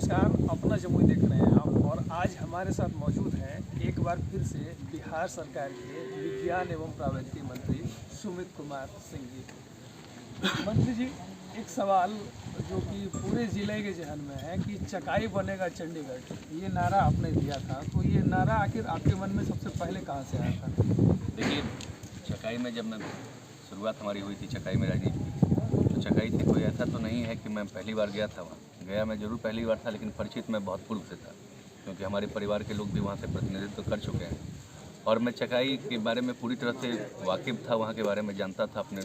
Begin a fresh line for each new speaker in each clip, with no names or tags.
नमस्कार, अपना जमुई देख रहे हैं आप और आज हमारे साथ मौजूद हैं एक बार फिर से बिहार सरकार के विज्ञान एवं प्रौद्योगिकी मंत्री सुमित कुमार सिंह जी। मंत्री जी, एक सवाल जो कि पूरे ज़िले के जहन में है कि चकाई बनेगा चंडीगढ़, ये नारा आपने दिया था, तो ये नारा आखिर आपके मन में सबसे पहले कहाँ से आया था?
देखिए, चकाई में जब मैं शुरुआत हमारी हुई थी चकाई में राजनीति की, तो चकाई से कोई ऐसा तो नहीं है कि मैं पहली बार गया था। वहाँ गया मैं जरूर पहली बार था, लेकिन परिचित मैं बहुत पूर्व से था, क्योंकि हमारे परिवार के लोग भी वहाँ से प्रतिनिधित्व कर चुके हैं और मैं चकाई के बारे में पूरी तरह से वाकिफ़ था। वहाँ के बारे में जानता था, अपने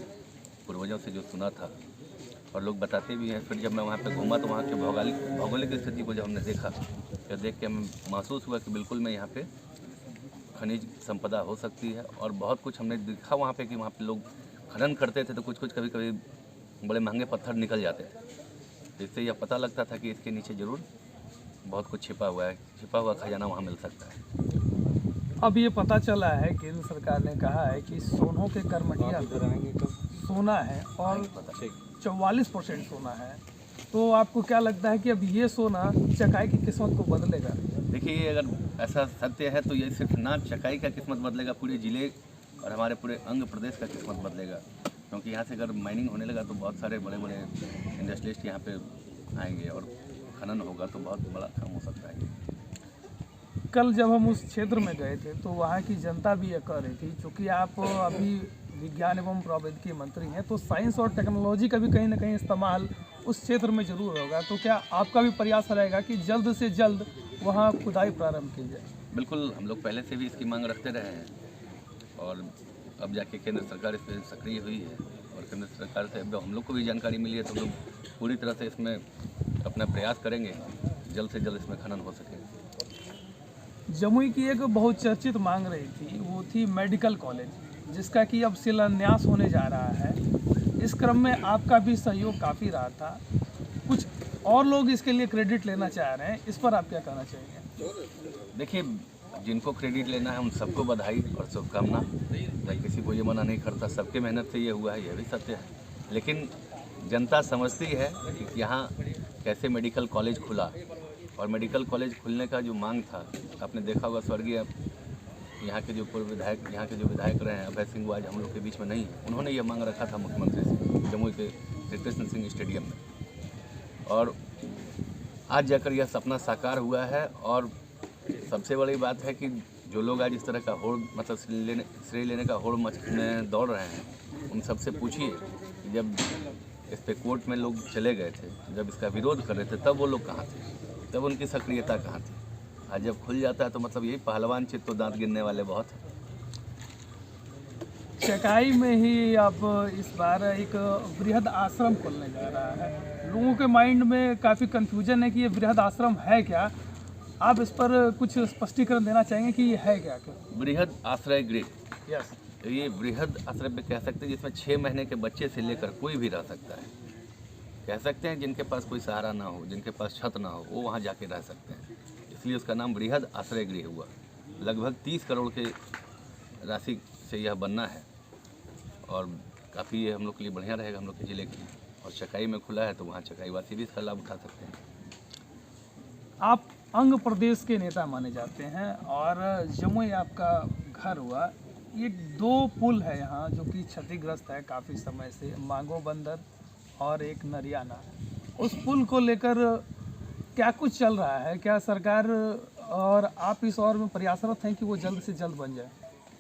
पूर्वजों से जो सुना था और लोग बताते भी हैं। फिर जब मैं वहाँ पे घूमा तो वहाँ के भौगोलिक स्थिति को जब हमने देखा तो देख के हमें महसूस हुआ कि बिल्कुल मैं यहाँ पे खनिज संपदा हो सकती है। और बहुत कुछ हमने देखा वहाँ पे कि वहाँ पे लोग खनन करते थे तो कुछ कभी कभी बड़े महंगे पत्थर निकल जाते थे। इससे यह पता लगता था कि इसके नीचे ज़रूर बहुत कुछ छिपा हुआ है, छिपा हुआ खजाना वहाँ मिल सकता है।
अब ये पता चला है केंद्र सरकार ने कहा है कि सोनों के करमटिया सोना है और 44% सोना है, तो आपको क्या लगता है कि अब ये सोना चकाई की किस्मत को बदलेगा?
देखिए, अगर ऐसा सत्य है तो ये सिर्फ ना चकाई का किस्मत बदलेगा, पूरे ज़िले और हमारे पूरे अंग प्रदेश का किस्मत बदलेगा। क्योंकि यहाँ से अगर माइनिंग होने लगा तो बहुत सारे बड़े बड़े इंडस्ट्रियलिस्ट यहाँ पे आएंगे और खनन होगा तो बहुत बड़ा काम हो सकता है।
कल जब हम उस क्षेत्र में गए थे तो वहाँ की जनता भी ये कह रही थी, क्योंकि आप अभी विज्ञान एवं प्रौद्योगिकी मंत्री हैं, तो साइंस और टेक्नोलॉजी का भी कहीं ना कहीं इस्तेमाल उस क्षेत्र में ज़रूर होगा, तो क्या आपका भी प्रयास रहेगा कि जल्द से जल्द वहाँ खुदाई प्रारंभ की जाए?
बिल्कुल, हम लोग पहले से भी इसकी मांग रखते रहे हैं और अब जाके केंद्र सरकार इस पर सक्रिय हुई है और केंद्र सरकार से अब हम लोग को भी जानकारी मिली है, तो हम लोग पूरी तरह से इसमें अपना प्रयास करेंगे, जल्द से जल्द इसमें खनन हो सके।
जमुई की एक बहुत चर्चित मांग रही थी, वो थी मेडिकल कॉलेज, जिसका कि अब शिलान्यास होने जा रहा है। इस क्रम में आपका भी सहयोग काफ़ी रहा था, कुछ और लोग इसके लिए क्रेडिट लेना चाह रहे हैं, इस पर आप क्या कहना चाहेंगे?
देखिए, जिनको क्रेडिट लेना है उन सबको बधाई और शुभकामना। मैं किसी को ये मना नहीं करता, सबके मेहनत से ये हुआ है, यह भी सत्य है। लेकिन जनता समझती है कि यहाँ कैसे मेडिकल कॉलेज खुला और मेडिकल कॉलेज खुलने का जो मांग था, आपने देखा होगा स्वर्गीय यहाँ के जो पूर्व विधायक, यहाँ के जो विधायक रहे हैं अभय सिंह, वो आज हम लोग के बीच में नहीं है। उन्होंने ये मांग रखा था मुख्यमंत्री से जमुई के श्री कृष्ण सिंह स्टेडियम में और आज जाकर यह सपना साकार हुआ है। और सबसे बड़ी बात है कि जो लोग आज इस तरह का होड़ मतलब श्रेय लेने का होड़ में दौड़ रहे हैं, उन सबसे पूछिए जब इस पे कोर्ट में लोग चले गए थे, जब इसका विरोध कर रहे थे, तब वो लोग कहाँ थे, तब उनकी सक्रियता कहाँ थी? आज जब खुल जाता है तो मतलब यही पहलवान चित तो दांत गिनने वाले बहुत हैं।
चकाई में ही अब इस बार एक वृहद आश्रम खुलने जा रहा है। लोगों के माइंड में काफ़ी कंफ्यूजन है कि ये वृहद आश्रम है क्या। आप इस पर कुछ स्पष्टीकरण देना चाहेंगे कि ये है क्या?
बृहद आश्रय गृह,
यस,
ये बृहद आश्रय पे कह सकते हैं जिसमें 6 महीने के बच्चे से लेकर कोई भी रह सकता है। कह सकते हैं जिनके पास कोई सहारा ना हो, जिनके पास छत ना हो, वो वहाँ जाके रह सकते हैं, इसलिए उसका नाम बृहद आश्रय गृह हुआ। लगभग 30 करोड़ के राशि से यह बनना है और काफ़ी ये हम लोग के लिए बढ़िया रहेगा, हम लोग के ज़िले के लिए। और चकाई में खुला है तो वहाँ चकाई वासी भी इसका लाभ उठा सकते हैं।
आप अंग प्रदेश के नेता माने जाते हैं और जमुई आपका घर हुआ। ये 2 पुल है यहाँ जो कि क्षतिग्रस्त है काफ़ी समय से, मांगो बंदर और एक नरियाना। उस पुल को लेकर क्या कुछ चल रहा है? क्या सरकार और आप इस ओर में प्रयासरत हैं कि वो जल्द से जल्द बन जाए?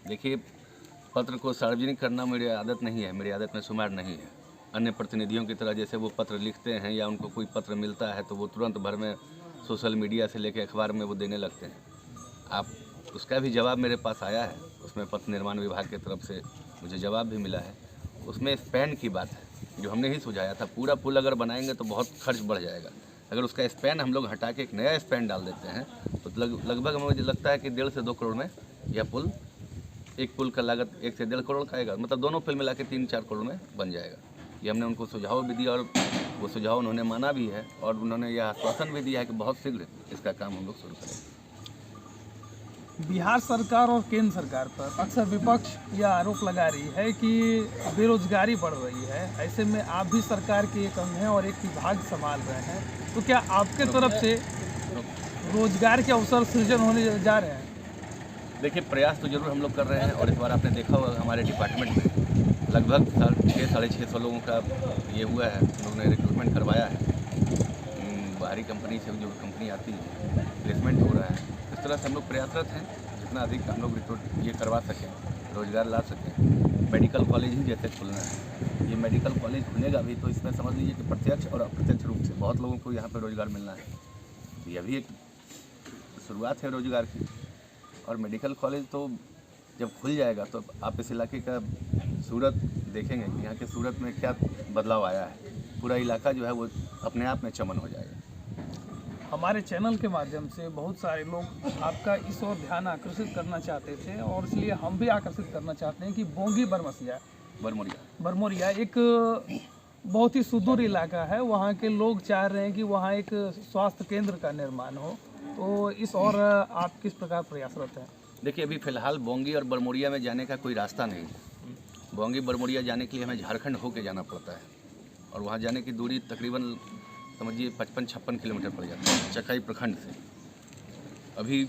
देखिए, पत्र को सार्वजनिक करना मेरी आदत नहीं है, मेरी आदत में शुमार नहीं है। अन्य प्रतिनिधियों की तरह जैसे वो पत्र लिखते हैं या उनको कोई पत्र मिलता है तो वो तुरंत भर में सोशल मीडिया से लेकर अखबार में वो देने लगते हैं। आप उसका भी जवाब मेरे पास आया है, उसमें पथ निर्माण विभाग की तरफ से मुझे जवाब भी मिला है। उसमें स्पैन की बात है जो हमने ही सुझाया था। पूरा पुल अगर बनाएंगे तो बहुत खर्च बढ़ जाएगा, अगर उसका स्पैन हम लोग हटा के एक नया स्पैन डाल देते हैं तो लगभग मुझे लगता है कि 1.5 से 2 करोड़ में यह पुल, एक पुल का लागत 1 से 1.5 करोड़ का आएगा, मतलब दोनों पुल मिला के 3-4 करोड़ में बन जाएगा। ये हमने उनको सुझाव भी दिया और वो सुझाव उन्होंने माना भी है और उन्होंने यह आश्वासन भी दिया है कि बहुत शीघ्र इसका काम हम लोग शुरू करेंगे।
बिहार सरकार और केंद्र सरकार पर अक्सर विपक्ष यह आरोप लगा रही है कि बेरोजगारी बढ़ रही है। ऐसे में आप भी सरकार के एक अंग हैं और एक विभाग संभाल रहे हैं, तो क्या आपके तरफ से रोजगार के अवसर सृजन होने जा रहे हैं?
देखिए, प्रयास तो जरूर हम लोग कर रहे हैं और इस बार आपने देखा होगा हमारे डिपार्टमेंट में लगभग 600-650 लोगों का ये हुआ है, हम लोग ने रिक्रूटमेंट करवाया है। बाहरी कंपनी से जो कंपनी आती है प्लेसमेंट हो रहा है। इस तरह से हम लोग प्रयासरत हैं, जितना अधिक हम लोग रिक्रूट ये करवा सकें, रोज़गार ला सकें। मेडिकल कॉलेज ही जैसे खुलना है, ये मेडिकल कॉलेज खुलेगा भी तो इसमें समझ लीजिए कि प्रत्यक्ष और अप्रत्यक्ष रूप से बहुत लोगों को यहाँ पर रोज़गार मिलना है। यह भी एक शुरुआत है रोज़गार की। और मेडिकल कॉलेज तो जब खुल जाएगा तो आप इस इलाके का सूरत देखेंगे कि यहाँ के सूरत में क्या बदलाव आया है। पूरा इलाका जो है वो अपने आप में चमन हो जाएगा।
हमारे चैनल के माध्यम से बहुत सारे लोग आपका इस ओर ध्यान आकर्षित करना चाहते थे और इसलिए हम भी आकर्षित करना चाहते हैं कि बोंगी बरमोरिया एक बहुत ही सुदूर इलाका है। वहाँ के लोग चाह रहे हैं कि वहाँ एक स्वास्थ्य केंद्र का निर्माण हो, तो इस और आप किस प्रकार प्रयासरत हैं?
देखिए, अभी फ़िलहाल बोंगी और बरमोरिया में जाने का कोई रास्ता नहीं है। बोंगी बरमोरिया जाने के लिए हमें झारखंड होके जाना पड़ता है और वहाँ जाने की दूरी तकरीबन समझिए 55-56 किलोमीटर पड़ जाता है चकाई प्रखंड से। अभी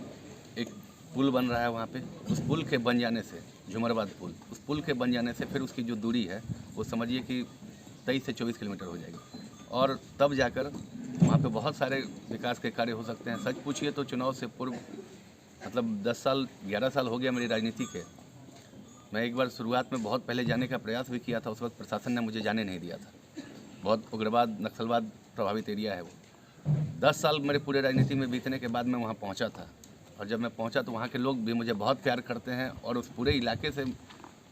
एक पुल बन रहा है वहाँ पे, उस पुल के बन जाने से, झुमरबाद पुल, उस पुल के बन जाने से फिर उसकी जो दूरी है वो समझिए कि 23 से 24 किलोमीटर हो जाएगी और तब जाकर वहाँ पे बहुत सारे विकास के कार्य हो सकते हैं। सच पूछिए तो चुनाव से पूर्व मतलब 10 साल 11 साल हो गया मेरी राजनीति के। मैं एक बार शुरुआत में बहुत पहले जाने का प्रयास भी किया था, उस वक्त प्रशासन ने मुझे जाने नहीं दिया था। बहुत उग्रवाद नक्सलवाद प्रभावित एरिया है वो। 10 साल मेरे पूरे राजनीति में बीतने के बाद मैं वहाँ पहुँचा था और जब मैं पहुँचा तो वहाँ के लोग भी मुझे बहुत प्यार करते हैं और उस पूरे इलाके से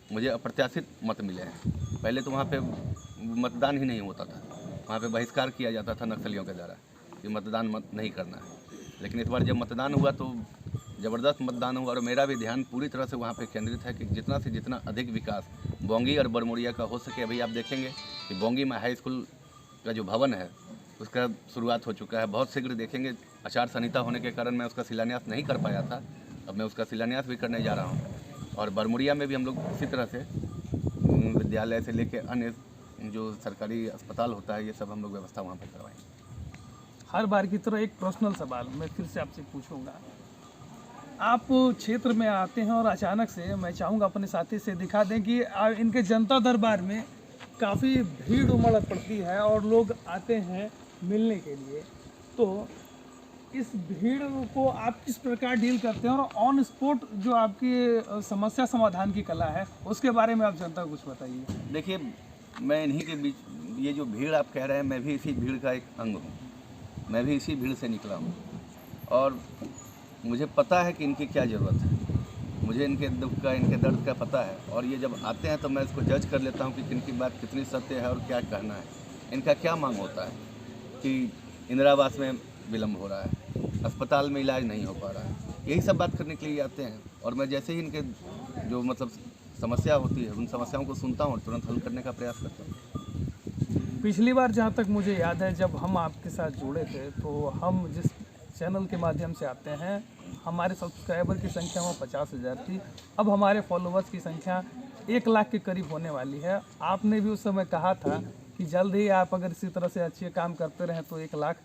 मुझे अप्रत्याशित मत मिले हैं। पहले तो वहाँ पे मतदान ही नहीं होता था, वहाँ पे बहिष्कार किया जाता था नक्सलियों के द्वारा कि मतदान मत नहीं करना है। लेकिन इस बार जब मतदान हुआ तो ज़बरदस्त मतदान हुआ और मेरा भी ध्यान पूरी तरह से वहाँ पे केंद्रित है कि जितना से जितना अधिक विकास बोंगी और बरमोरिया का हो सके। अभी आप देखेंगे कि बोंगी में हाई स्कूल का जो भवन है उसका शुरुआत हो चुका है। बहुत शीघ्र देखेंगे, आचार संहिता होने के कारण मैं उसका शिलान्यास नहीं कर पाया था, अब मैं उसका शिलान्यास भी करने जा रहा हूँ। और बरमोरिया में भी हम लोग इसी तरह से विद्यालय से लेकर अन्य जो सरकारी अस्पताल होता है ये सब हम लोग व्यवस्था वहाँ पर करवाएंगे।
हर बार की तरह एक पर्सनल सवाल मैं फिर से आपसे पूछूंगा। आप क्षेत्र में आते हैं और अचानक से मैं चाहूँगा अपने साथी से दिखा दें कि इनके जनता दरबार में काफ़ी भीड़ उमड़ पड़ती है और लोग आते हैं मिलने के लिए, तो इस भीड़ को आप किस प्रकार डील करते हैं और ऑन स्पॉट जो आपकी समस्या समाधान की कला है उसके बारे में आप जनता को कुछ बताइए।
देखिए, मैं इन्हीं के बीच ये जो भीड़ आप कह रहे हैं, मैं भी इसी भीड़ का एक अंग हूँ, मैं भी इसी भीड़ से निकला हूँ और मुझे पता है कि इनकी क्या ज़रूरत है, मुझे इनके दुख का इनके दर्द का पता है और ये जब आते हैं तो मैं इसको जज कर लेता हूँ कि इनकी बात कितनी सत्य है और क्या कहना है। इनका क्या मांग होता है कि इंदिरा आवास में विलम्ब हो रहा है, अस्पताल में इलाज नहीं हो पा रहा है, यही सब बात करने के लिए आते हैं और मैं जैसे ही इनके जो मतलब समस्या होती है उन समस्याओं को सुनता हूँ और तुरंत हल करने का प्रयास करता हूँ।
पिछली बार जहाँ तक मुझे याद है जब हम आपके साथ जुड़े थे तो हम जिस चैनल के माध्यम से आते हैं हमारे सब्सक्राइबर की संख्या वो 50,000 थी, अब हमारे फॉलोअर्स की संख्या 1 लाख के करीब होने वाली है। आपने भी उस समय कहा था कि जल्द ही आप अगर इसी तरह से अच्छे काम करते रहें तो 1 लाख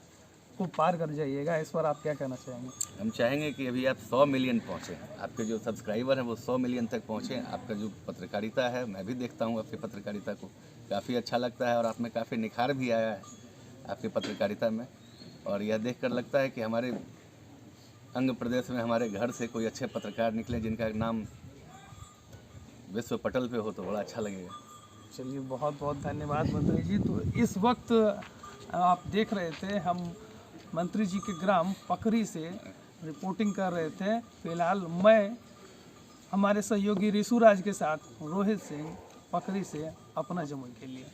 को पार कर जाइएगा। इस पर आप क्या कहना चाहेंगे?
हम चाहेंगे कि अभी आप 100 मिलियन पहुँचें, आपके जो सब्सक्राइबर हैं वो 100 मिलियन तक पहुँचें। आपका जो पत्रकारिता है, मैं भी देखता हूँ आपकी पत्रकारिता को, काफ़ी अच्छा लगता है और आप में काफ़ी निखार भी आया है आपकी पत्रकारिता में और यह देखकर लगता है कि हमारे अंग प्रदेश में हमारे घर से कोई अच्छे पत्रकार निकले जिनका नाम विश्व पटल पे हो तो बड़ा अच्छा लगेगा।
चलिए, बहुत बहुत धन्यवाद मंत्री जी। तो इस वक्त आप देख रहे थे हम मंत्री जी के ग्राम पकरी से रिपोर्टिंग कर रहे थे। फिलहाल मैं हमारे सहयोगी ऋषुराज के साथ रोहित सिंह पकरी से अपना जमुई के लिए।